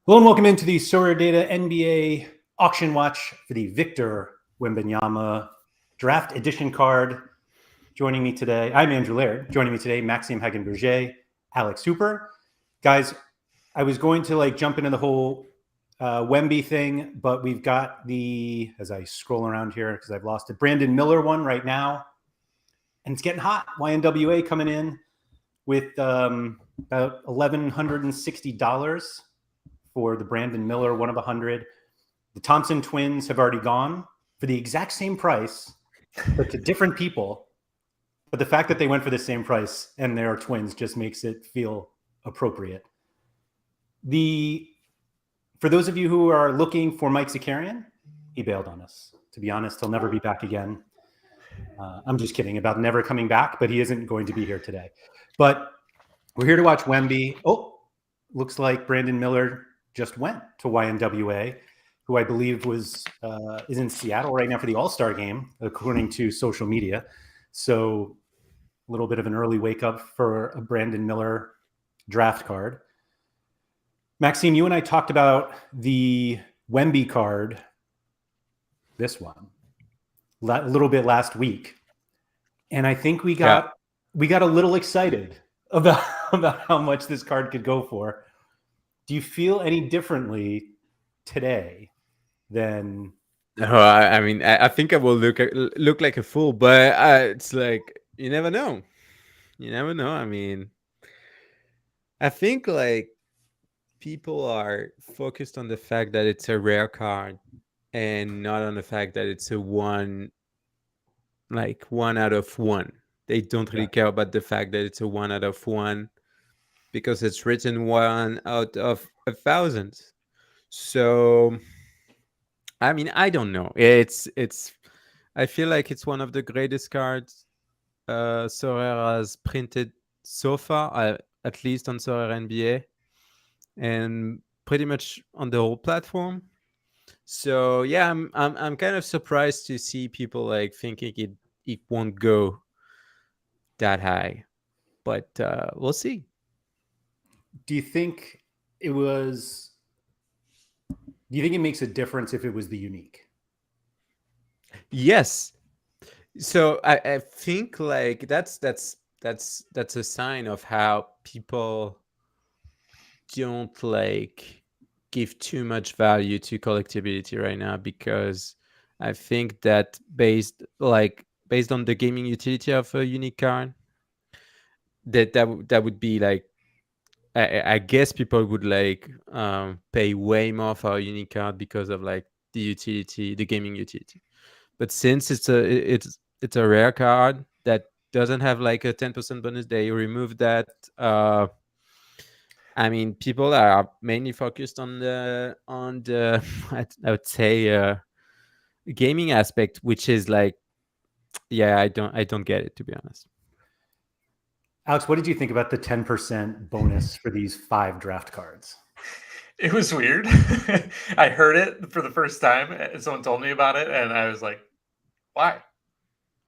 Hello and welcome into the SorareData NBA auction watch for the Victor Wembanyama draft edition card. Joining me today, I'm Andrew Laird. Joining me today, Maxime Hagen-Berger, Alex Hooper. Guys, I was going to jump into the whole Wemby thing, but we've got the, as I scroll around here because I've lost it, Brandon Miller one right now. And it's getting hot. YNWA coming in with about $1,160 for the Brandon Miller 1 of 100. The Thompson twins have already gone for the exact same price, but to different people. But the fact that they went for the same price and they're twins just makes it feel appropriate. For those of you who are looking for Mike Zakarian, he bailed on us. To be honest, he'll never be back again. I'm just kidding about never coming back, but he isn't going to be here today. But we're here to watch Wemby. Oh, looks like Brandon Miller just went to YNWA, who I believe is in Seattle right now for the All-Star game, according to social media. So a little bit of an early wake up for a Brandon Miller draft card. Maxime, you and I talked about the Wemby card, this one, a little bit last week. And I think we got a little excited about how much this card could go for. Do you feel any differently today than? I mean, I think I will look like a fool, but it's like you never know. You never know. I mean, I think people are focused on the fact that it's a rare card and not on the fact that it's a one out of one. They don't really care about the fact that it's a 1 out of 1 because it's written 1 out of 1,000. So, I mean, I don't know. I feel like it's one of the greatest cards Sorare has printed so far, at least on Sorare NBA, and pretty much on the whole platform. So yeah, I'm kind of surprised to see people thinking it won't go that high, but we'll see. Do you think it was? Do you think it makes a difference if it was the unique? Yes. So I think that's a sign of how people don't give too much value to collectability right now, because I think that based on the gaming utility of a unique card, that would be I guess people would pay way more for a unique card because of the utility, the gaming utility. But since it's a rare card that doesn't have a 10% bonus, they remove that. I mean, people are mainly focused on the I would say gaming aspect, which is I don't get it, to be honest. Alex, what did you think about the 10% bonus for these 5 draft cards? It was weird. I heard it for the first time, and someone told me about it, and I was like, why?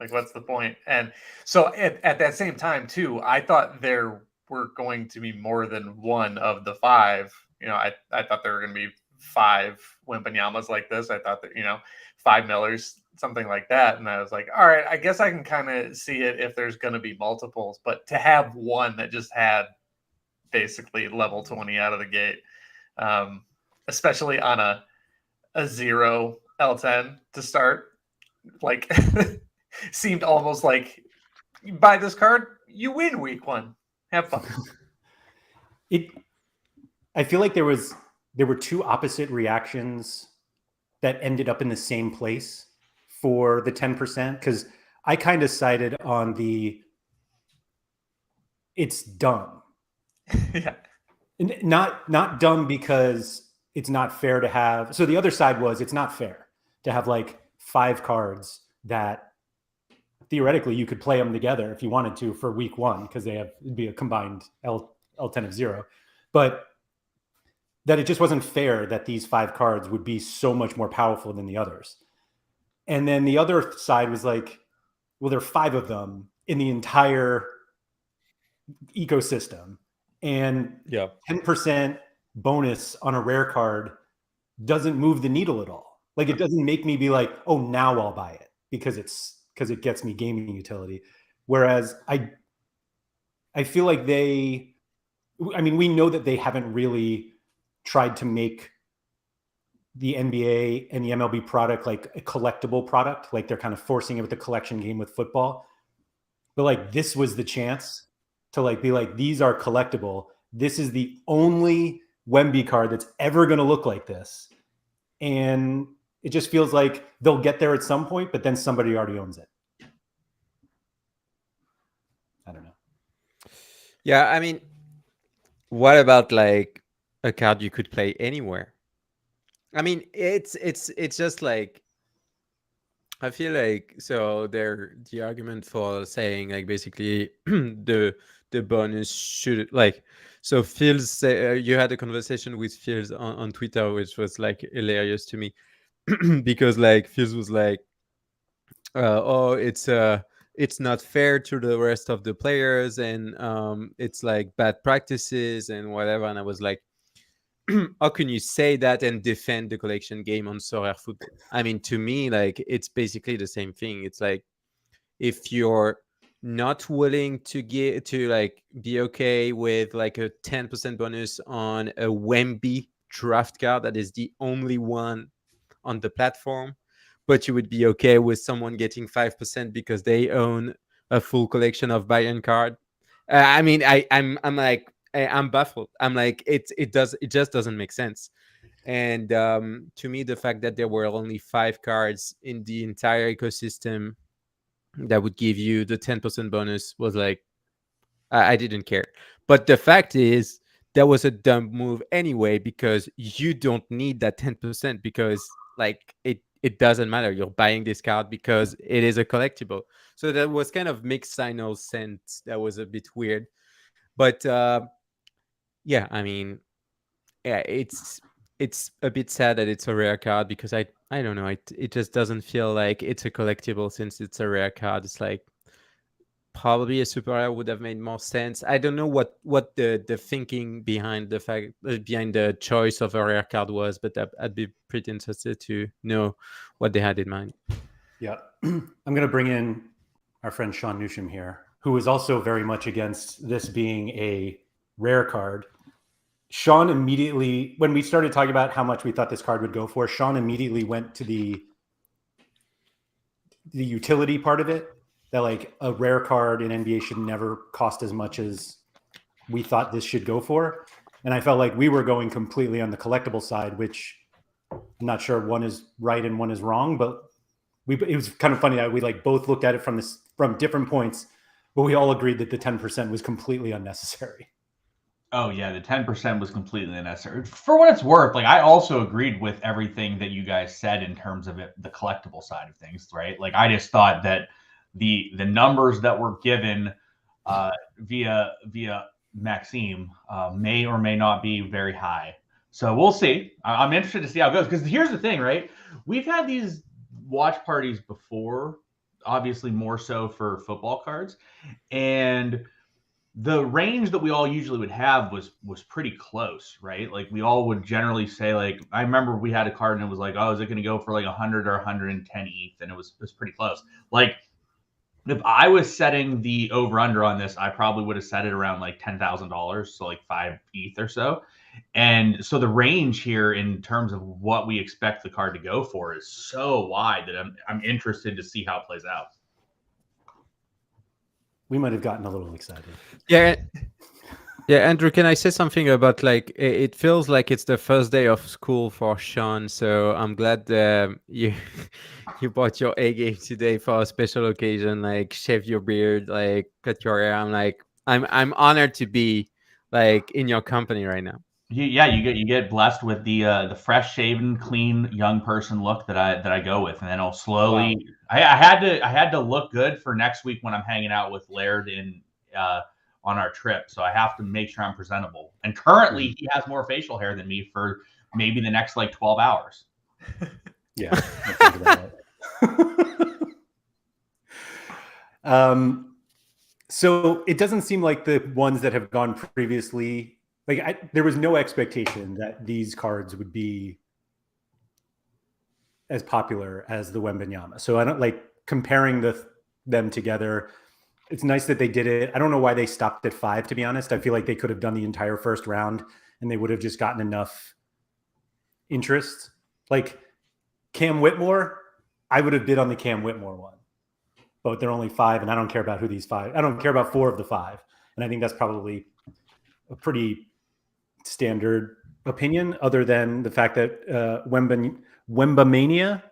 What's the point? And so at that same time, too, I thought there were going to be more than one of the 5. I thought there were going to be 5 Wembanyamas like this. I thought that, 5 Millers, something like that. And I was like, all right, I guess I can kind of see it if there's going to be multiples. But to have one that just had basically level 20 out of the gate, especially on a 0 L10 to start, seemed almost like you buy this card, you win week 1. Have fun. I feel like there were 2 opposite reactions that ended up in the same place for the 10%, because I kind of sided on it's dumb. Yeah. Not dumb because it's not fair to have. So the other side was it's not fair to have 5 cards that theoretically you could play them together if you wanted to for week 1, because it'd be a combined L10 of 0. But that it just wasn't fair that these 5 cards would be so much more powerful than the others. And then the other side was well, there are 5 of them in the entire ecosystem. And 10% bonus on a rare card doesn't move the needle at all. Like it doesn't make me be like, oh, now I'll buy it because it gets me gaming utility. Whereas I feel like we know that they haven't really tried to make the NBA and the MLB product like a collectible product. Like they're kind of forcing it with the collection game with football. But like this was the chance to like be like, these are collectible. This is the only Wemby card that's ever going to look like this. And it just feels like they'll get there at some point, but then somebody already owns it. I don't know. Yeah, I mean, what about like a card you could play anywhere? I mean, it's just like, I feel like, so the argument for saying like basically the bonus should like, so Fields say, you had a conversation with Fields on Twitter, which was like hilarious to me because like Fields was like, oh, it's not fair to the rest of the players, and it's like bad practices and whatever. And I was like, how can you say that and defend the collection game on Sorare Football? I mean, to me, like it's basically the same thing. It's like if you're not willing to get to like be okay with like a 10% bonus on a Wemby draft card that is the only one on the platform, but you would be okay with someone getting 5% because they own a full collection of Bayern card. I mean, I'm like, I'm baffled. I'm like, it just doesn't make sense. And to me, the fact that there were only 5 cards in the entire ecosystem that would give you the 10% bonus was like, I didn't care. But the fact is, that was a dumb move anyway, because you don't need that 10% because like it doesn't matter. You're buying this card because it is a collectible. So that was kind of mixed signals sense. That was a bit weird. But yeah, I mean, yeah, it's a bit sad that it's a rare card because I don't know. It just doesn't feel like it's a collectible since it's a rare card. It's like probably a super rare would have made more sense. I don't know what the thinking behind the fact behind the choice of a rare card was, but I'd be pretty interested to know what they had in mind. Yeah, I'm going to bring in our friend Sean Newsham here, who is also very much against this being a rare card. Sean immediately, when we started talking about how much we thought this card would go for, Sean immediately went to the utility part of it, that like a rare card in NBA should never cost as much as we thought this should go for. And I felt like we were going completely on the collectible side, which I'm not sure one is right and one is wrong, but it was kind of funny that we like both looked at it from different points, but we all agreed that the 10% was completely unnecessary. Oh yeah, the 10% was completely unnecessary. For what it's worth, like I also agreed with everything that you guys said in terms of it, the collectible side of things, right? Like I just thought that the numbers that were given via Maxime may or may not be very high. So we'll see. I'm interested to see how it goes, because here's the thing, right? We've had these watch parties before, obviously more so for football cards, and the range that we all usually would have was pretty close, right? Like we all would generally say, like, I remember we had a card and it was like, oh, is it going to go for like 100 or 110 ETH? And it was pretty close. Like if I was setting the over under on this, I probably would have set it around like $10,000, so like 5 ETH or so. And so the range here in terms of what we expect the card to go for is so wide that I'm interested to see how it plays out. We might have gotten a little excited. Yeah. Yeah, Andrew, can I say something about like it feels like it's the first day of school for Sean, so I'm glad you you brought your A game today for a special occasion, like shave your beard, like cut your hair. I'm honored to be like in your company right now. You get blessed with the fresh shaven, clean young person look that I go with, and then I'll slowly. Wow. I had to look good for next week when I'm hanging out with Laird on our trip, so I have to make sure I'm presentable. And currently, he has more facial hair than me for maybe the next like 12 hours. Yeah. So it doesn't seem like the ones that have gone previously like there was no expectation that these cards would be as popular as the Wembanyama. So I don't like comparing them together. It's nice that they did it. I don't know why they stopped at 5, to be honest. I feel like they could have done the entire first round and they would have just gotten enough interest. Like Cam Whitmore, I would have bid on the Cam Whitmore one, but they're only 5, and I don't care about who these 5. I don't care about 4 of the 5, and I think that's probably a pretty standard opinion, other than the fact that Wembamania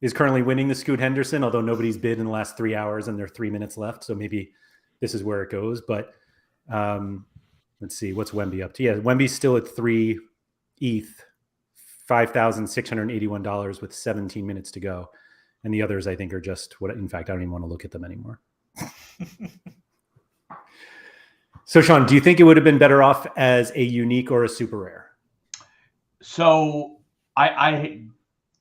is currently winning the Scoot Henderson, although nobody's bid in the last 3 hours and there are 3 minutes left, so maybe this is where it goes. But let's see, what's Wemby up to? Yeah, Wemby's still at 3 ETH. $5,681 with 17 minutes to go. And the others, I think, are just what, in fact, I don't even want to look at them anymore. So, Sean, do you think it would have been better off as a unique or a super rare? So I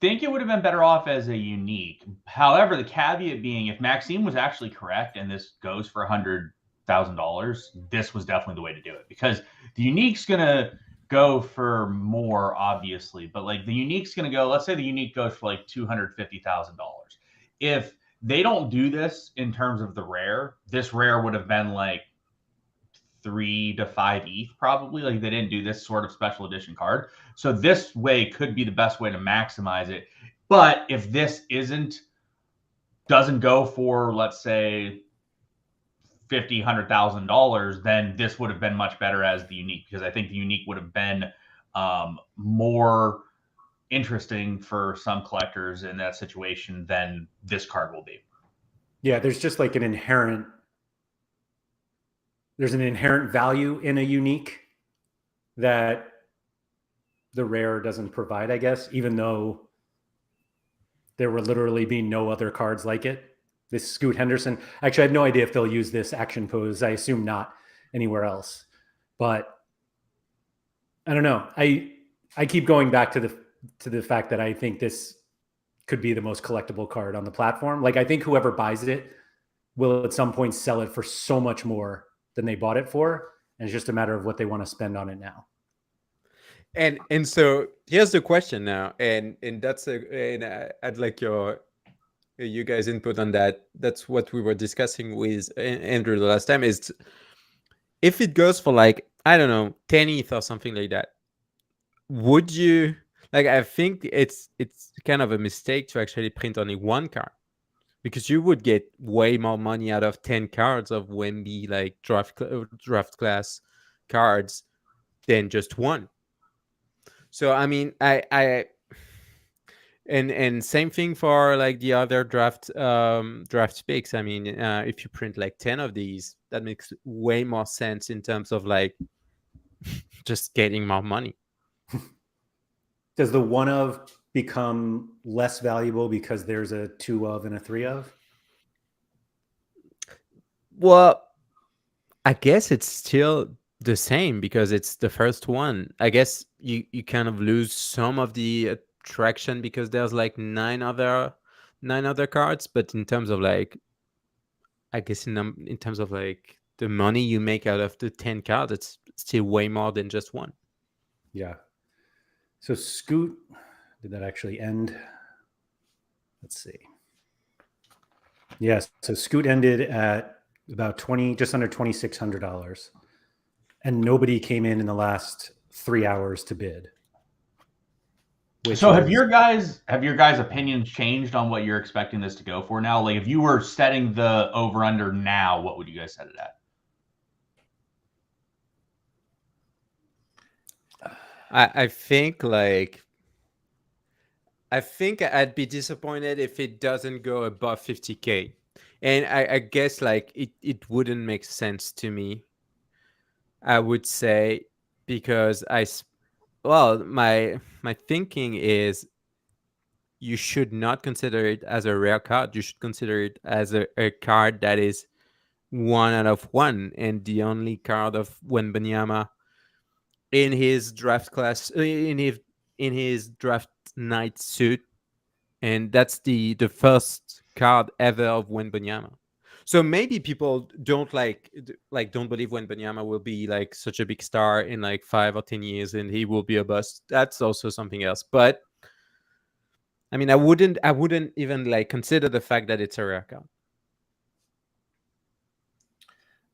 think it would have been better off as a unique. However, the caveat being, if Maxime was actually correct and this goes for $100,000, this was definitely the way to do it, because the unique's going to go for more, obviously, but like the unique's going to go, let's say the unique goes for like $250,000. If they don't do this in terms of the rare, this rare would have been like 3 to 5 ETH probably. Like they didn't do this sort of special edition card. So this way could be the best way to maximize it. But if this doesn't go for, let's say, $50,000, $100,000, then this would have been much better as the unique, because I think the unique would have been more interesting for some collectors in that situation than this card will be. Yeah, there's just like an inherent value in a unique that the rare doesn't provide, I guess, even though there will literally be no other cards like it. This Scoot Henderson, actually, I have no idea if they'll use this action pose. I assume not anywhere else. But I don't know. I keep going back to the fact that I think this could be the most collectible card on the platform. Like, I think whoever buys it will at some point sell it for so much more than they bought it for, and it's just a matter of what they want to spend on it now. And so here's the question now, and that's I'd like you guys input on that. That's what we were discussing with Andrew the last time, is if it goes for like, I don't know, 10 ETH or something like that, would you, like, I think it's kind of a mistake to actually print only one card, because you would get way more money out of 10 cards of Wemby, like draft class cards, than just one. So I mean, and same thing for like the other draft picks. I mean, if you print like 10 of these, that makes way more sense in terms of like just getting more money. Does the 1 of become less valuable because there's a 2 of and a 3 of? Well, I guess it's still the same because it's the first one. I guess you kind of lose some of the attraction because there's like 9 other cards, but in terms of like, I guess in terms of like the money you make out of the 10 cards, it's still way more than just one. Yeah. So Scoot, did that actually end? Let's see. Yes. So Scoot ended at about just under $2,600, and nobody came in the last 3 hours to bid. So have your guys' opinions changed on what you're expecting this to go for now? Like, if you were setting the over under now, what would you guys set it at? I think I'd be disappointed if it doesn't go above 50K. And I guess like it wouldn't make sense to me, I would say, because my thinking is you should not consider it as a rare card. You should consider it as a card that is 1 out of 1, and the only card of Wembanyama in his draft class, in his draft night suit, and that's the first card ever of Wembanyama. So maybe people don't don't believe Wembanyama will be like such a big star in like 5 or 10 years and he will be a bust. That's also something else. But I mean, I wouldn't even like consider the fact that it's a rare card.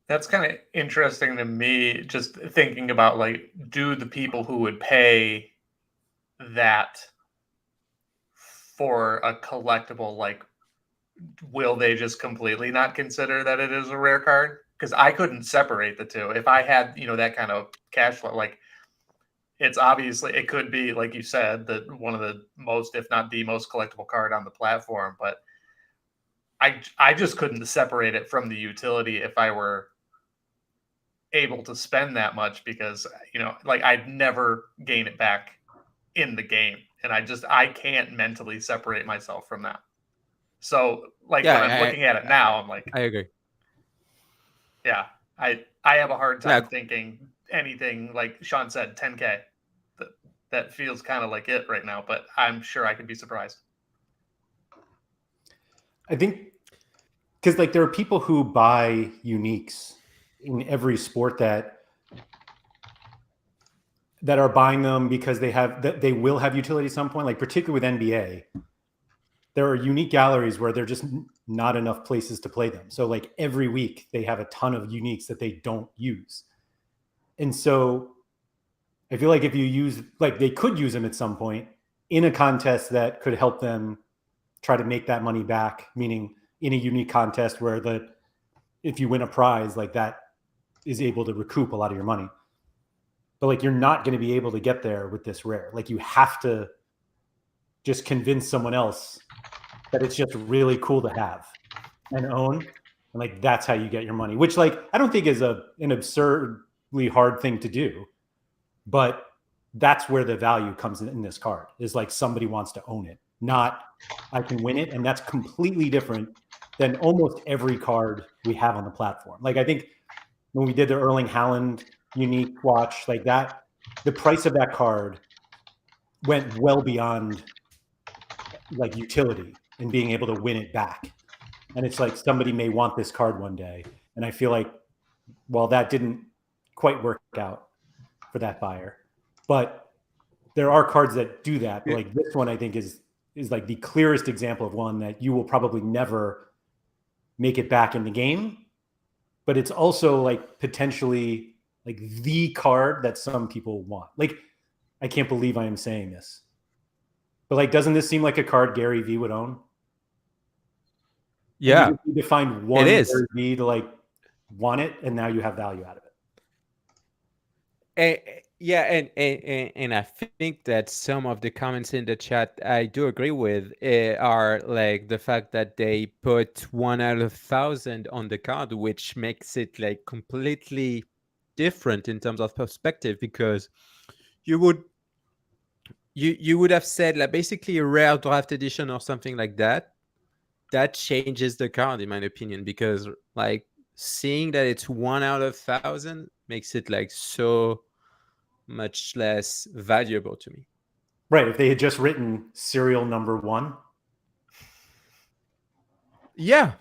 That's kind of interesting to me, just thinking about like, do the people who would pay that for a collectible, like, will they just completely not consider that it is a rare card? Because I couldn't separate the two. If I had, that kind of cash flow, like, it's obviously, it could be, like you said, that one of the most, if not the most collectible card on the platform, but I just couldn't separate it from the utility if I were able to spend that much, because like, I'd never gain it back in the game, and I can't mentally separate myself from that. So like, Yeah, when I'm looking at it now, I'm like, I agree. yeah, I have a hard time Yeah. thinking anything, like Sean said, 10K. That feels kind of like it right now, but I'm sure I could be surprised. I think because like there are people who buy uniques in every sport that are buying them because they will have utility at some point. Like particularly with NBA, there are unique galleries where there are just not enough places to play them. So like every week they have a ton of uniques that they don't use. And so I feel like if you use, like they could use them at some point in a contest that could help them try to make that money back, meaning in a unique contest where if you win a prize, like that is able to recoup a lot of your money. But like, you're not going to be able to get there with this rare. Like you have to just convince someone else that it's just really cool to have and own. And like, that's how you get your money, which like, I don't think is an absurdly hard thing to do, but that's where the value comes in this card, is like somebody wants to own it, not I can win it. And that's completely different than almost every card we have on the platform. Like I think when we did the Erling Haaland unique watch, like that, the price of that card went well beyond like utility and being able to win it back. And it's like somebody may want this card one day. And I feel like, well, that didn't quite work out for that buyer. But there are cards that do that. But like this one, I think is like the clearest example of one that you will probably never make it back in the game. But it's also like potentially like the card that some people want. Like, I can't believe I am saying this, but like, doesn't this seem like a card Gary V would own? Yeah, you need to find one it is. Gary V to like want it, and now you have value out of it. Yeah, and I think that some of the comments in the chat I do agree with are like the fact that they put 1 out of 1,000 on the card, which makes it like completely different in terms of perspective, because you would have said like basically a rare draft edition or something like that. That changes the card, in my opinion, because like seeing that it's 1 out of 1,000 makes it like so much less valuable to me. Right. If they had just written serial number 1. Yeah.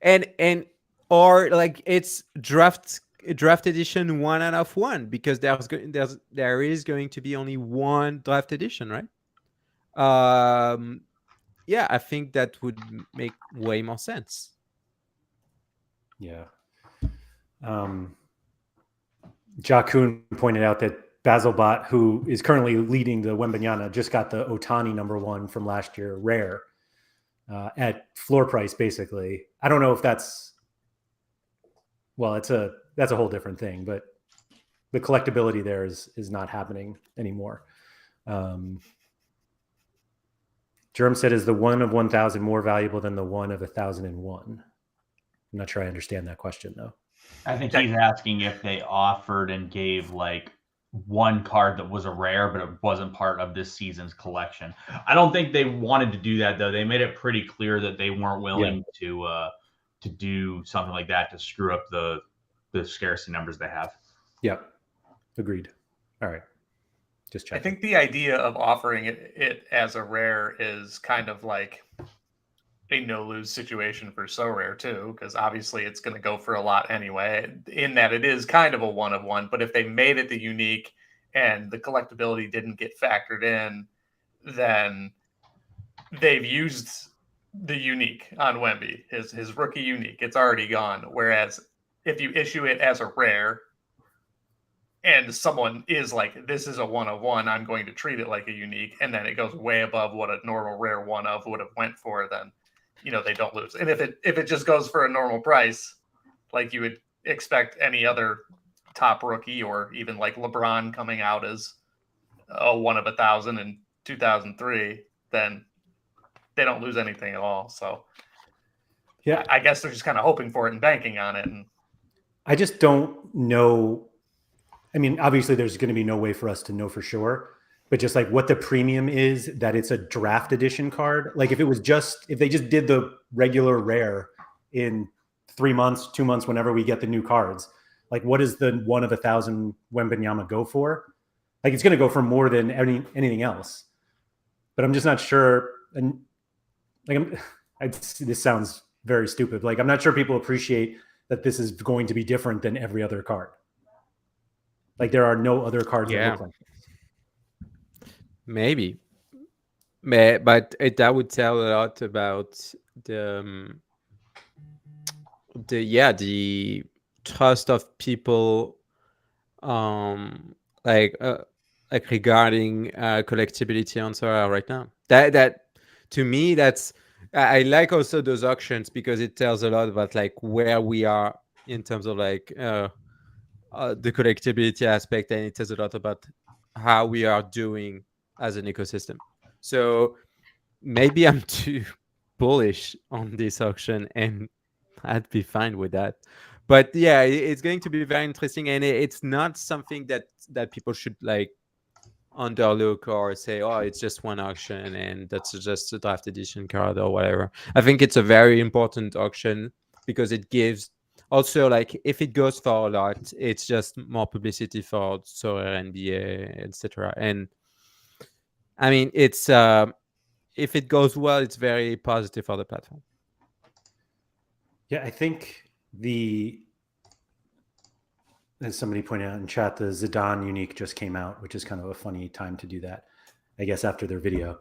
And or like it's draft edition 1 out of 1, because there is going to be only one draft edition, right? Yeah, I think that would make way more sense. Yeah. Jakun pointed out that Basilbot, who is currently leading the Wembanyama, just got the Otani number 1 from last year, rare, at floor price, basically. I don't know if that's, well, that's a whole different thing, but the collectability there is not happening anymore. Jerem said, is the 1 of 1,000 more valuable than the 1 of 1,001? I'm not sure I understand that question, though. I think he's asking if they offered and gave like one card that was a rare, but it wasn't part of this season's collection. I don't think they wanted to do that, though. They made it pretty clear that they weren't willing to do something like that to screw up the scarcity numbers they have. Yep. Agreed. All right. Just checking. I think the idea of offering it as a rare is kind of like a a no lose situation for Sorare too, because obviously it's going to go for a lot anyway. In that it is kind of a one of one, but if they made it the unique and the collectability didn't get factored in, then they've used the unique on Wemby, his rookie unique. It's already gone. Whereas if you issue it as a rare, and someone is like, this is a one of one, I'm going to treat it like a unique, and then it goes way above what a normal rare one of would have went for, then they don't lose. And if it just goes for a normal price, like you would expect any other top rookie, or even like LeBron coming out as a 1 of 1,000 in 2003, then they don't lose anything at all. So yeah, I guess they're just kind of hoping for it and banking on it. And I just don't know. I mean, obviously there's going to be no way for us to know for sure, but just like what the premium is that it's a draft edition card. Like if they just did the regular rare in 3 months, 2 months, whenever we get the new cards, like what does the 1 of 1,000 Wembanyama go for? Like it's going to go for more than anything else, but I'm just not sure. And like, this sounds very stupid. Like I'm not sure people appreciate that this is going to be different than every other card. Like there are no other cards that look like this. Maybe, but that would tell a lot about the trust of people, like regarding collectability on Sorare right now. That to me, that's I like also those auctions because it tells a lot about like where we are in terms of like the collectability aspect, and it tells a lot about how we are doing as an ecosystem. So maybe I'm too bullish on this auction, and I'd be fine with that. But yeah, it's going to be very interesting, and it's not something that people should like underlook or say, oh, it's just one auction and that's just a draft edition card or whatever. I think it's a very important auction because it gives also, like, if it goes for a lot, it's just more publicity for Sorare NBA, etc. And I mean, it's if it goes well, it's very positive for the platform. Yeah, I think as somebody pointed out in chat, the Zidane unique just came out, which is kind of a funny time to do that, I guess, after their video.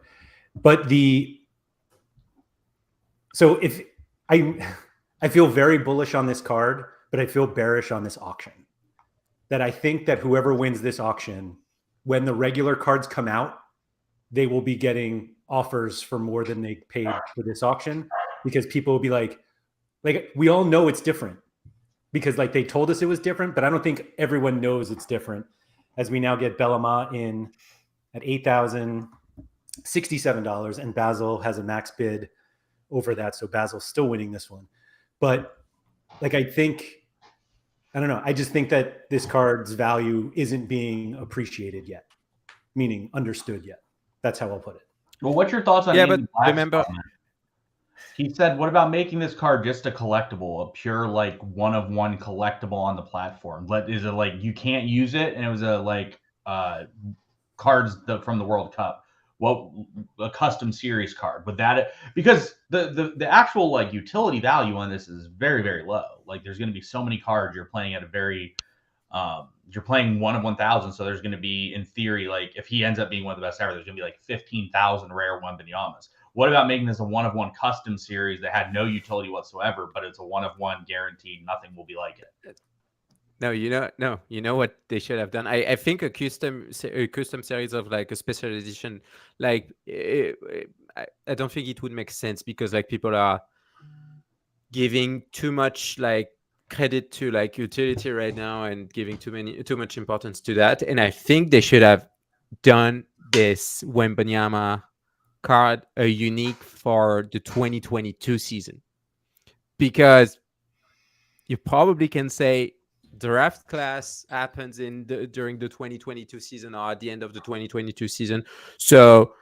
But so if I feel very bullish on this card, but I feel bearish on this auction. That I think that whoever wins this auction, when the regular cards come out, they will be getting offers for more than they paid for this auction, because people will be like we all know it's different because like they told us it was different, but I don't think everyone knows it's different, as we now get Bellama in at $8,067, and Basil has a max bid over that, so Basil's still winning this one. But like I don't know, I just think that this card's value isn't being appreciated yet, meaning understood yet. That's how I'll put it. Well, what's your thoughts on Yeah, Andy but Black's remember, comment? He said, what about making this card just a collectible, a pure like one of one collectible on the platform? Is it like you can't use it, and it was a like cards from the World Cup? What, a custom series card would that, because the actual like utility value on this is very, very low. Like there's going to be so many cards you're playing at a very you're playing 1 of 1,000, so there's going to be, in theory, like if he ends up being one of the best ever, there's going to be like 15,000 rare Wembanyamas. What about making this a 1 of 1 custom series that had no utility whatsoever, but it's a 1 of 1 guaranteed, nothing will be like it? No, you know what they should have done. I think a custom series of like a special edition, like I don't think it would make sense, because like people are giving too much like credit to like utility right now and giving too much importance to that. And I think they should have done this Wembanyama card a unique for the 2022 season, because you probably can say draft class happens during the 2022 season or at the end of the 2022 season. So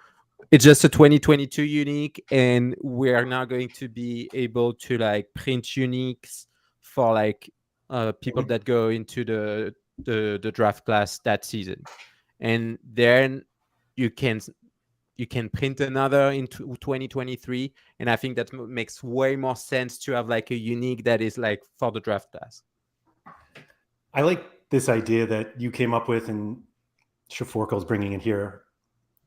it's just a 2022 unique, and we're now going to be able to like print uniques for like people that go into the draft class that season. And then you can you can print another in 2023, and I think that makes way more sense to have like a unique that is like for the draft class. I like this idea that you came up with and Shaforkel's bringing it here.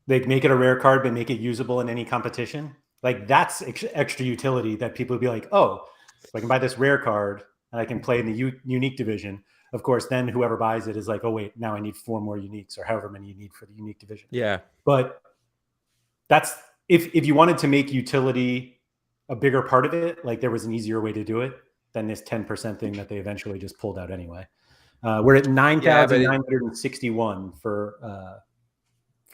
They make it a rare card, but make it usable in any competition. Like that's extra utility that people would be like, oh, if I can buy this rare card and I can play in the unique division. Of course, then whoever buys it is like, oh wait, now I need 4 more uniques or however many you need for the unique division. Yeah. But that's if you wanted to make utility a bigger part of it, like there was an easier way to do it than this 10% thing that they eventually just pulled out anyway. We're at 9,961 for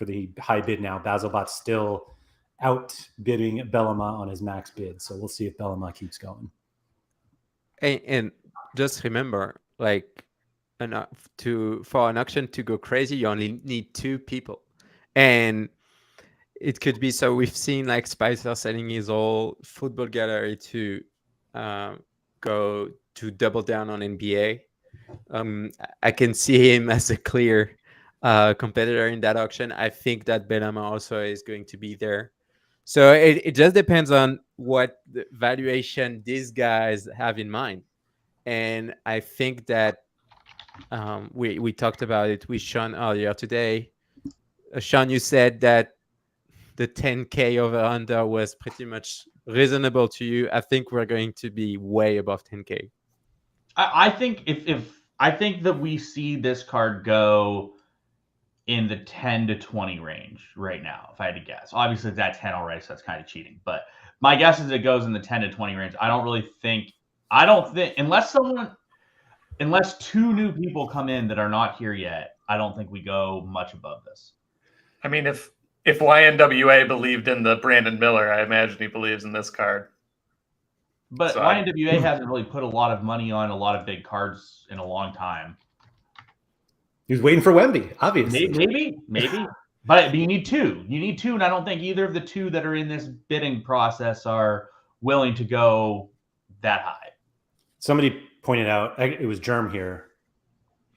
the high bid now. Basilbot's still outbidding Bellama on his max bid, so we'll see if Bellama keeps going. And just remember, like, for an auction to go crazy, you only need 2 people, and it could be. So we've seen like Spicer selling his whole football gallery to go to double down on NBA. I can see him as a clear competitor in that auction. I think that Bellama also is going to be there. So it just depends on what the valuation these guys have in mind. And I think that we talked about it with Sean earlier today. Sean, you said that the 10K over under was pretty much reasonable to you. I think we're going to be way above 10K. I think I think that we see this card go in the 10 to 20 range right now, if I had to guess. Obviously, it's at 10 already, so that's kind of cheating. But my guess is it goes in the 10 to 20 range. I don't think, unless 2 new people come in that are not here yet, I don't think we go much above this. I mean, if YNWA believed in the Brandon Miller, I imagine he believes in this card. But so YNWA hasn't really put a lot of money on a lot of big cards in a long time. He was waiting for Wemby, obviously. Maybe. But you need 2. You need 2, and I don't think either of the 2 that are in this bidding process are willing to go that high. Somebody pointed out, it was Germ here,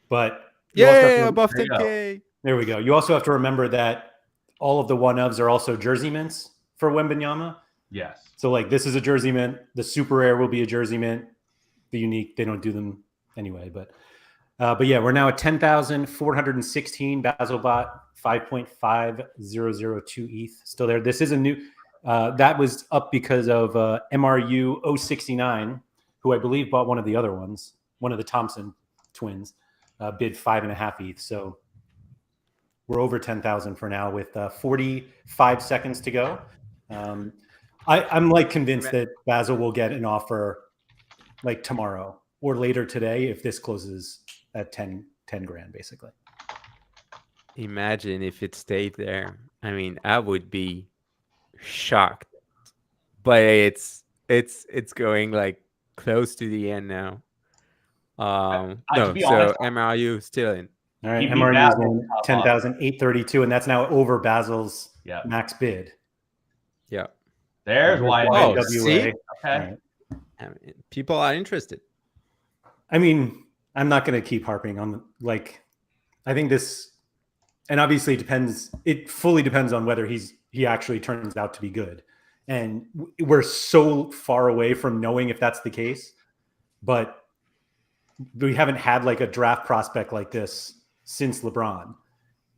but above 10K. There we go. You also have to remember that all of the one-ofs are also jersey mints for Wembanyama. Yes. So like this is a jersey mint. The super rare will be a jersey mint. The unique, they don't do them anyway. But yeah, we're now at 10,416. Basilbot 5.5002 ETH still there. This is a new. That was up because of MRU 069, who I believe bought one of the other ones, one of the Thompson twins, bid 5.5 ETH. So we're over 10,000 for now with 45 seconds to go. I'm like convinced that Basil will get an offer like tomorrow or later today if this closes at 10 grand, basically. Imagine if it stayed there. I mean, I would be shocked, but it's going like close to the end now. No, so MRU still in. All right, MRU is in 10,832, and that's now over Basil's max bid. Yeah. There's YNWA. See? Okay. Right. I mean, people are interested. I mean, I'm not going to keep harping on like. I think this, and obviously depends. It fully depends on whether he actually turns out to be good, and we're so far away from knowing if that's the case. But we haven't had like a draft prospect like this since LeBron,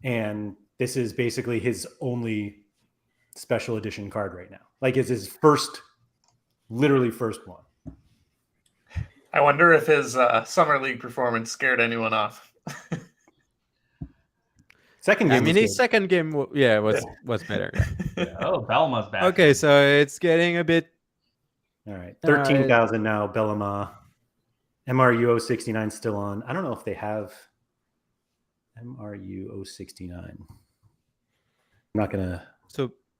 and this is basically his only special edition card right now. Like it's his literally first one. I wonder if his summer league performance scared anyone off. Second game. I mean, his second game, was better. Yeah. Oh, Bellama's back. Okay, so it's getting a bit. All right, 13,000 now. Bellama, MRU 069 still on. I don't know if they have MRU 069. I'm not gonna.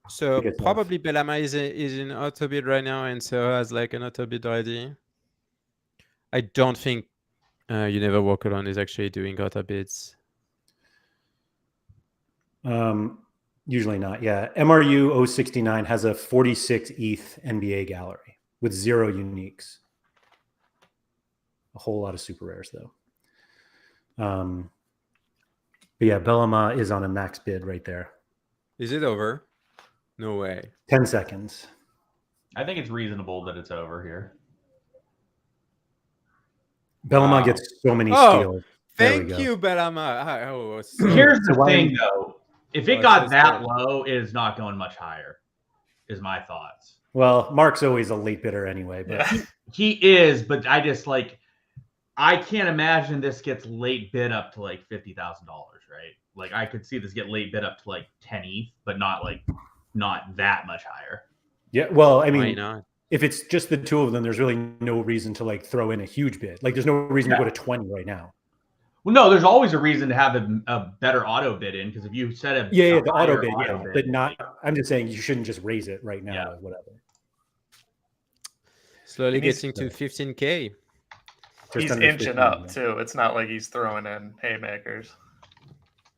So probably Bellama is in auto bid right now, and so has like an auto bid already. I don't think You Never Walk Alone is actually doing auto bids. Usually not. Yeah, MRU 069 has a 46 ETH NBA gallery with 0 uniques. A whole lot of super rares though. But yeah, Bellama is on a max bid right there. Is it over? No way. 10 seconds. I think it's reasonable that it's over here. Bellamont Wow. gets so many Oh, steals. There we Thank go. you, Bellamont. Oh, so, Here's So the why- thing, though. If it Oh, got so that scared. low, it is not going much higher, is my thoughts. Well, Mark's always a late bidder anyway, but Yeah. He is, but I just I can't imagine this gets late bid up to like $50,000, right? Like I could see this get late bid up to like 10 ETH, but not that much higher. yeah. Well, I why mean, not? if it's just the two of them, there's really no reason to like throw in a huge bid. Like, there's no reason to go to 20 right now. Well, no, there's always a reason to have a better auto bid in, because if you set a Yeah, a the auto higher bid, yeah, bid, but not. I'm just saying you shouldn't just raise it right now Yeah. or whatever. Slowly He needs getting to 15K. Just He's under inching 15, up yeah. too. It's not like he's throwing in haymakers.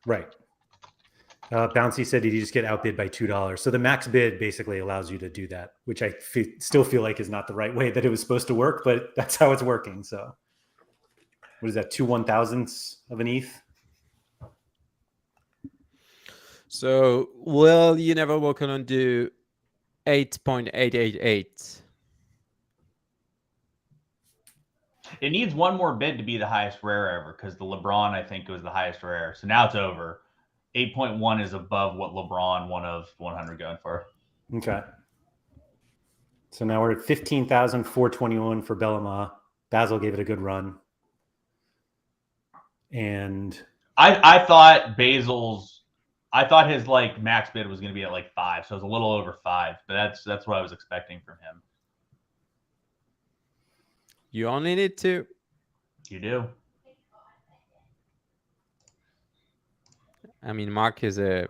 Right. Bouncy said, did you just get outbid by $2? So the max bid basically allows you to do that, which I still feel like is not the right way that it was supposed to work, but that's how it's working. So what is that? 2 1,000ths of an ETH? So, will you never walk on do 8.888? it needs one more bid to be the highest rare ever, because the LeBron, I think, was the highest rare. So now it's over. 8.1 is above what LeBron 1 of 100 going for. Okay. So now we're at 15,421 for Bellamont. Basil gave it a good run. And I thought his like max bid was going to be at like 5, so it was a little over 5, but that's what I was expecting from him. You only need to. You do. I mean, Mark is a.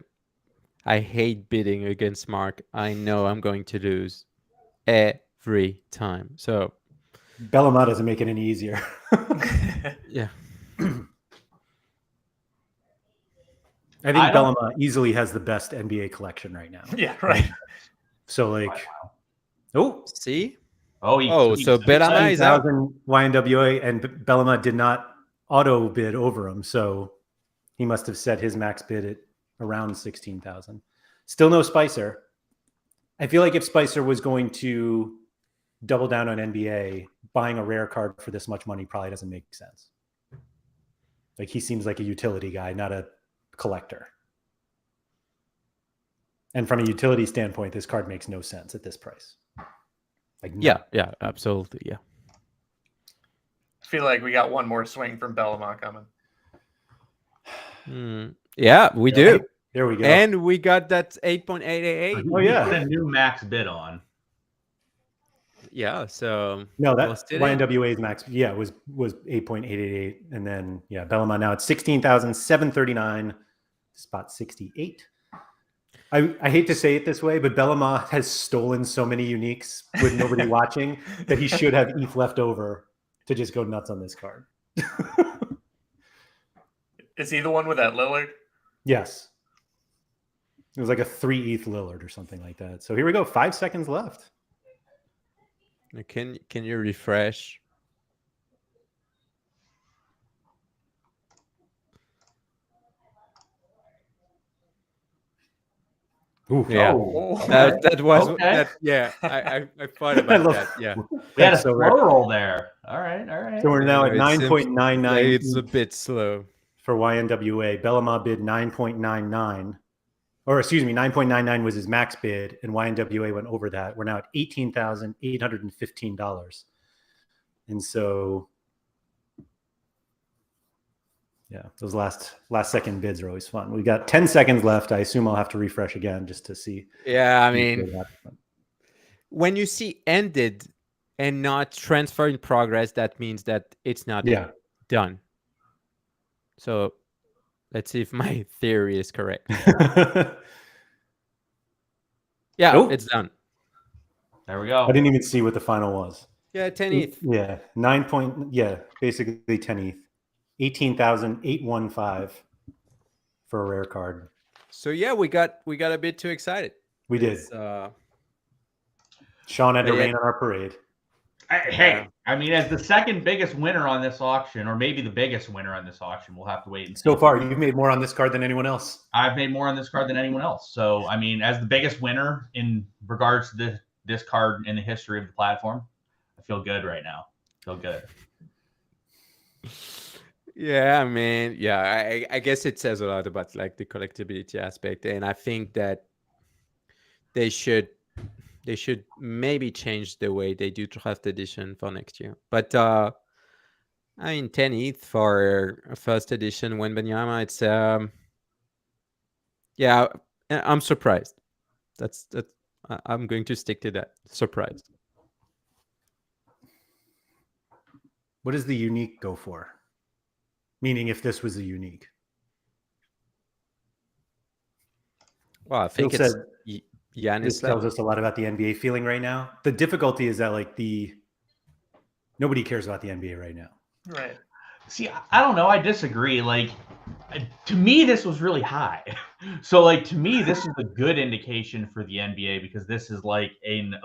I hate bidding against Mark. I know I'm going to lose every time. So, Bellamont doesn't make it any easier. yeah. I think Bellamont easily has the best NBA collection right now. Yeah, right. So like, oh, See? Oh, So Bellamont is out. 10,000 YNWA, and Bellamont did not auto bid over him, so he must have set his max bid at around 16,000. Still no Spicer. I feel like if Spicer was going to double down on NBA, buying a rare card for this much money probably doesn't make sense. Like, he seems like a utility guy, not a collector. And from a utility standpoint, this card makes no sense at this price. Like, no. Yeah, absolutely. Yeah. I feel like we got one more swing from Bellamont coming. Yeah, we do. There we go. And we got that 8.888. Oh, yeah. He put a new max bid on. Yeah, so No, that Lost it in. YNWA's max, yeah, was 8.888, and then Bellamont now it's 16,739, spot 68. I hate to say it this way, but Bellamont has stolen so many uniques with nobody watching that he should have ETH left over to just go nuts on this card. Is he the one with that Lillard? Yes, it was like a 3 ETH Lillard or something like that. So here we go, 5 seconds left. Can you refresh? Ooh, Yeah. Oh, That was Okay. that. Yeah, I thought about that. Yeah. We had a That's so slow rare. roll there. All right. So we're now at It seems 9.99. It's a bit slow. For YNWA. Bellamont bid 9.99, or excuse me, 9.99 was his max bid, and YNWA went over that. We're now at $18,815. And so, yeah, those last second bids are always fun. We got 10 seconds left. I assume I'll have to refresh again just to see. Yeah, I mean, when you see ended and not transfer in progress, that means that it's not done. So let's see if my theory is correct. Yeah, Nope. it's done. There we go. I didn't even see what the final was. Yeah, 10 ETH. Yeah, basically 10 ETH. 18,815 for a rare card. So yeah, we got a bit too excited. We did. It's, Sean had to yeah. rain on our parade. Hey, I mean, as the second biggest winner on this auction, or maybe the biggest winner on this auction, we'll have to wait and see. So far, you've made more on this card than anyone else. I've made more on this card than anyone else. So, I mean, as the biggest winner in regards to this card in the history of the platform, I feel good right now. Feel good. Yeah, I mean, yeah, I guess it says a lot about like the collectability aspect, and I think that they should maybe change the way they do draft edition for next year. But I mean, 10 ETH for a first edition Wembanyama, it's yeah, I'm surprised. That's I'm going to stick to that. Surprised. What does the unique go for? Meaning, if this was a unique. Well, I think Phil it's said Giannis this tells us a lot about the NBA feeling right now. The difficulty is that like nobody cares about the NBA right now. Right. See, I don't know. I disagree. Like, to me, this was really high. So, like, to me, this is a good indication for the NBA because this is like an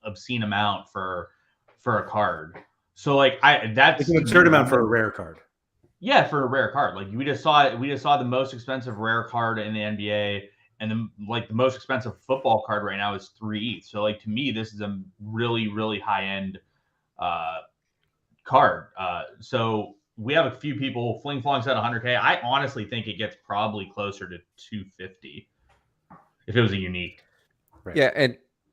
obscene amount for a card. So, like, that's It's an absurd amount for a rare card. Yeah, for a rare card. Like, we just saw the most expensive rare card in the NBA, and the most expensive football card right now is 3 ETH. So, like, to me, this is a really, really high end card. So we have a few people. Fling Flong said 100K. I honestly think it gets probably closer to 250 if it was a unique. Right. Yeah,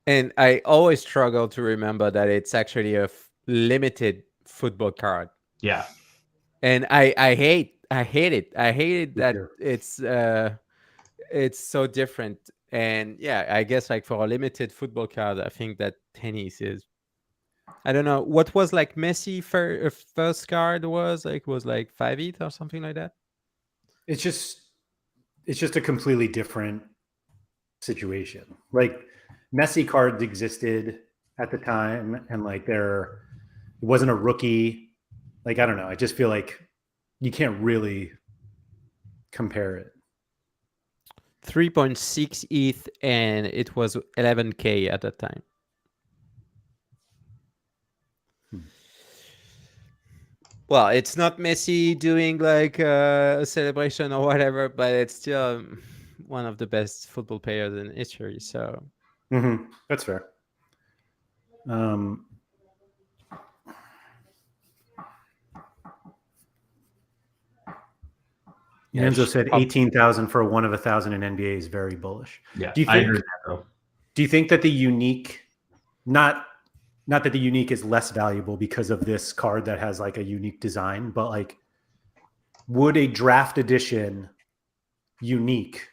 and I always struggle to remember that it's actually a limited football card. Yeah. And I hate it. I hate it that it's so different. And yeah, I guess like for a limited football card, I think that tennis is. I don't know what was like Messi first card was 5 ETH or something like that. It's just a completely different situation. Like Messi cards existed at the time, and like it wasn't a rookie. Like, I don't know. I just feel like you can't really compare it. 3.6 ETH, and it was 11K at that time. Well, it's not Messi doing like a celebration or whatever, but it's still one of the best football players in history. So that's fair. Enzo said 18,000 for a 1 of 1,000 in NBA is very bullish. Yeah, I agree with that, though. Do you think that the unique, not that the unique is less valuable because of this card that has like a unique design, but like, would a draft edition unique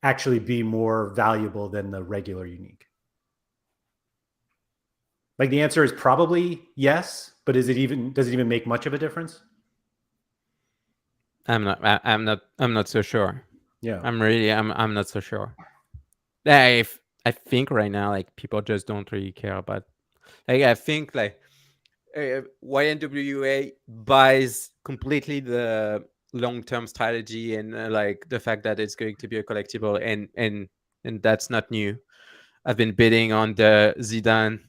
actually be more valuable than the regular unique? Like the answer is probably yes, but does it even make much of a difference? I'm not so sure. Yeah. I'm not so sure. I think right now, like, people just don't really care about, like, I think like YNWA buys completely the long-term strategy and like the fact that it's going to be a collectible, and that's not new. I've been bidding on the Zidane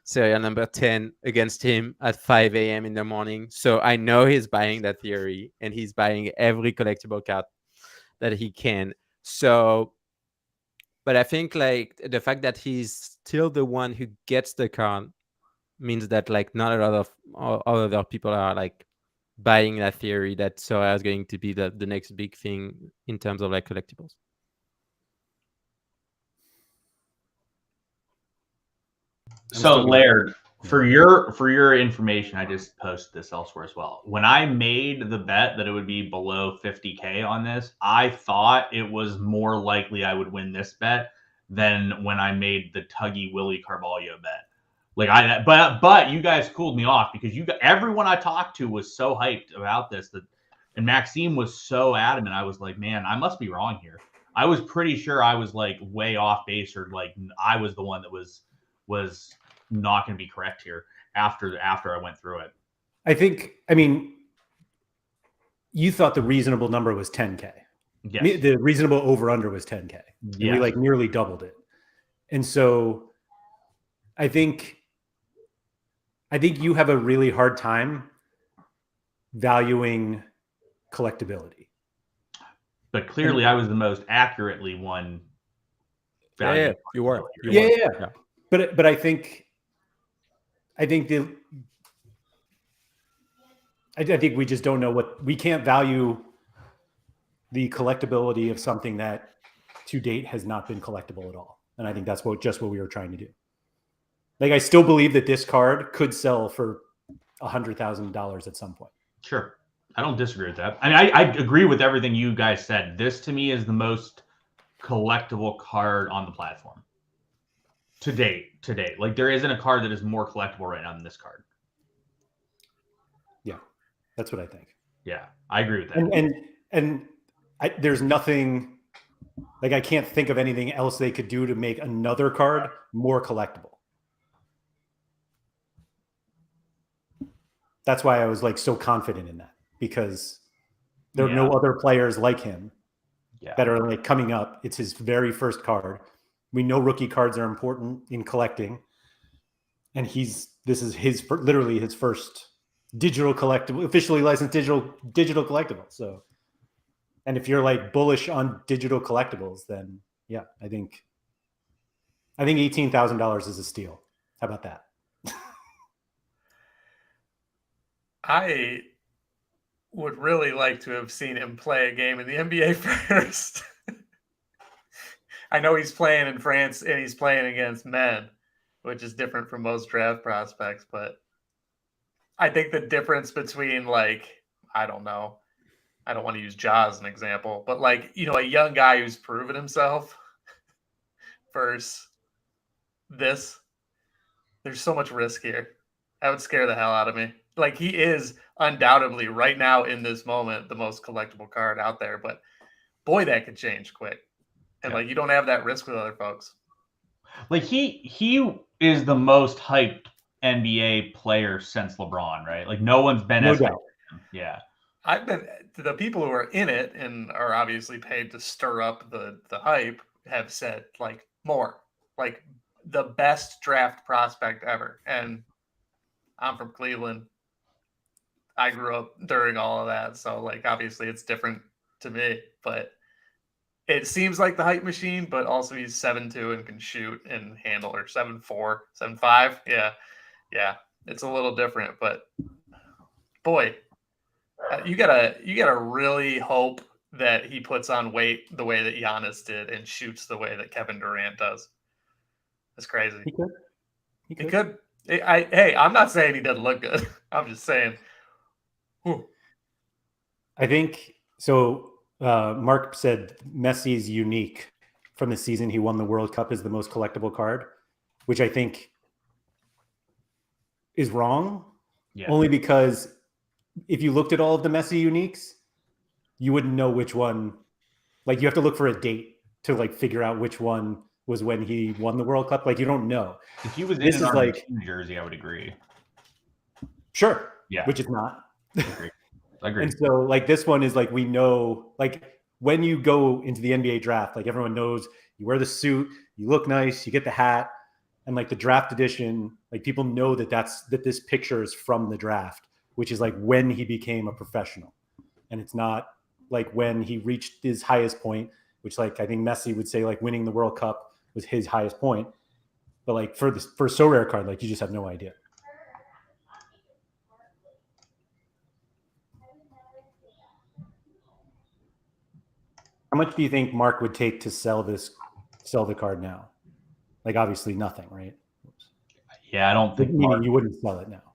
serial number 10 against him at 5 a.m. in the morning. So I know he's buying that theory, and he's buying every collectible card that he can. So, but I think like the fact that he's still the one who gets the card means that like not a lot of other people are like buying that theory that Sorare is going to be the next big thing in terms of like collectibles. So Laird, for your information, I just posted this elsewhere as well. When I made the bet that it would be below 50K on this, I thought it was more likely I would win this bet than when I made the Tuggy Willie Carvalho bet. Like but you guys cooled me off because everyone I talked to was so hyped about this and Maxime was so adamant. I was like, man, I must be wrong here. I was pretty sure I was like way off base, or like I was the one that was not going to be correct here after I went through it. I mean, you thought the reasonable number was 10K. Yes. The reasonable over-under was 10K. And we like nearly doubled it. And so I think I think you have a really hard time valuing collectability. But clearly, I was the most accurately one. Yeah, you were. Yeah. But I think we just don't know we can't value the collectability of something that to date has not been collectible at all. And I think that's what we were trying to do. Like, I still believe that this card could sell for $100,000 at some point. Sure. I don't disagree with that. I mean, I agree with everything you guys said. This to me is the most collectible card on the platform to date. Like, there isn't a card that is more collectible right now than this card. Yeah, that's what I think. Yeah, I agree with that. And there's nothing, like, I can't think of anything else they could do to make another card more collectible. That's why I was like so confident in that, because there are no other players like him that are like coming up. It's his very first card. We know rookie cards are important in collecting, and this is literally his first digital collectible, officially licensed digital collectible. So, and if you're like bullish on digital collectibles, then yeah, I think $18,000 is a steal. How about that? I would really like to have seen him play a game in the NBA first. I know he's playing in France and he's playing against men, which is different from most draft prospects, but I think the difference between, like, I don't know, I don't want to use Ja as an example, but like, you know, a young guy who's proven himself versus this, there's so much risk here. That would scare the hell out of me. Like, he is undoubtedly right now in this moment the most collectible card out there, but boy, that could change quick. And like, you don't have that risk with other folks. Like, he is the most hyped NBA player since LeBron, right? Like, no one's been No as hyped doubt. as him. Yeah. I've been, the people who are in it and are obviously paid to stir up the hype have said, like, more, like, the best draft prospect ever. And I'm from Cleveland. I grew up during all of that, so like, obviously it's different to me, but it seems like the hype machine. But also he's 7'2" and can shoot and handle, or 7'4", 7'5". Yeah, it's a little different, but boy, you gotta really hope that he puts on weight the way that Giannis did and shoots the way that Kevin Durant does. That's crazy. He could. Hey, I'm not saying he doesn't look good. I'm just saying. Whew. I think so. Mark said Messi's unique from the season he won the World Cup is the most collectible card, which I think is wrong. Yeah. Only because if you looked at all of the Messi uniques, you wouldn't know which one. Like, you have to look for a date to like figure out which one was when he won the World Cup. Like, you don't know. If he was in This an is like Argentina jersey, I would agree. Sure. Yeah. Which is not. Agree. And so, like, this one is like, we know, like, when you go into the NBA draft, like, everyone knows you wear the suit, you look nice, you get the hat, and like the draft edition, like, people know that this picture is from the draft, which is like when he became a professional. And it's not like when he reached his highest point, which, like, I think Messi would say, like, winning the World Cup was his highest point. But like for SoRare card, like, you just have no idea. How much do you think Mark would take to sell the card now? Like, obviously nothing, right? Yeah, I don't think Meaning you wouldn't sell it now.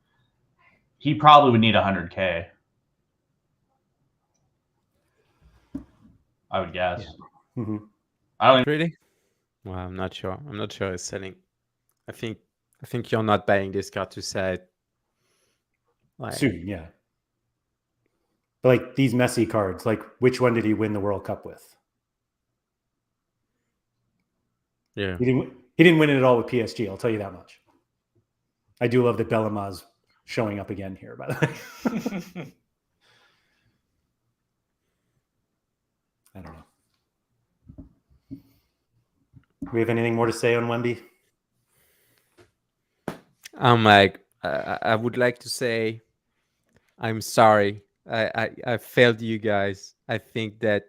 He probably would need 100K. I would guess. Yeah. Mm-hmm. I don't even... Really? Well, I'm not sure. I'm not sure it's selling. I think you're not buying this card to sell it like Soon, yeah. But like these Messi cards, like, which one did he win the World Cup with? Yeah. He didn't win it at all with PSG, I'll tell you that much. I do love that Bellama's showing up again here, by the way. I don't know. Do we have anything more to say on Wemby? I'm like I would like to say I'm sorry. I failed you guys. I think that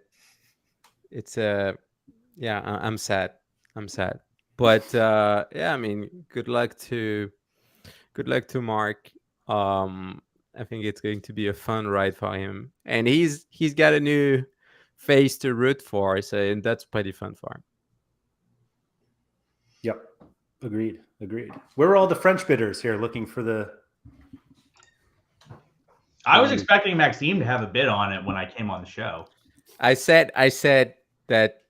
it's yeah, I'm sad. I'm sad. But yeah, I mean, good luck to Mark. I think it's going to be a fun ride for him, and he's got a new face to root for, so and that's pretty fun for him. Yep. Agreed. Where were all the French bidders here looking for the? I was expecting Maxime to have a bid on it when I came on the show. I said that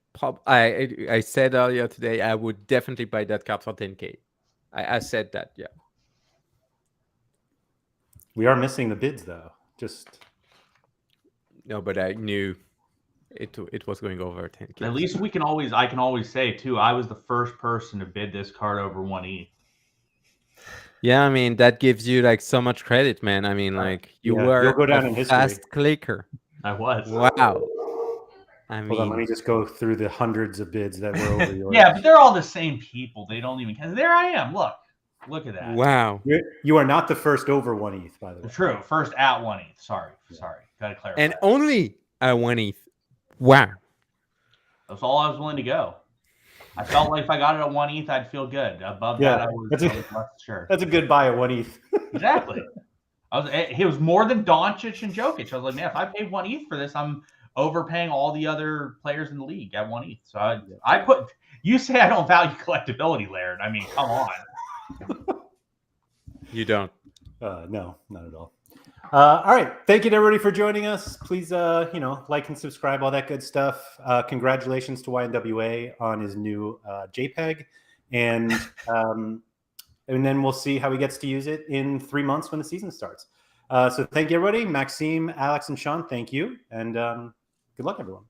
I said earlier today I would definitely buy that card for 10K. I said that, yeah. We are missing the bids though. Just No, but I knew it was going over 10K. At least I can always say too, I was the first person to bid this card over 1 ETH. Yeah, I mean that gives you like so much credit, man. I mean, like you were you'll go down a in history. fast clicker. I was. Wow. I hold on, let me mean, just go through the hundreds of bids that were over yours. Yeah, but they're all the same people. They don't even care. There I am. Look at that. wow. You are not the first over 1 ETH, by the way. True. First at 1 ETH. Sorry. Gotta clarify. And only at 1 ETH. Wow. That's all I was willing to go. I felt like if I got it at 1 ETH, I'd feel good. Above Yeah, that, I was less sure. That's a good buy at 1 ETH. Exactly. It was more than Doncic and Jokic. I was like, man, if I paid 1 ETH for this, I'm overpaying all the other players in the league at 1 ETH. So I put. You say I don't value collectability, Laird. I mean, come on. You don't. No, not at all. All right. Thank you to everybody for joining us. Please, like and subscribe, all that good stuff. Congratulations to YNWA on his new JPEG. And then we'll see how he gets to use it in 3 months when the season starts. So thank you, everybody. Maxime, Alex, and Sean, thank you. And good luck, everyone.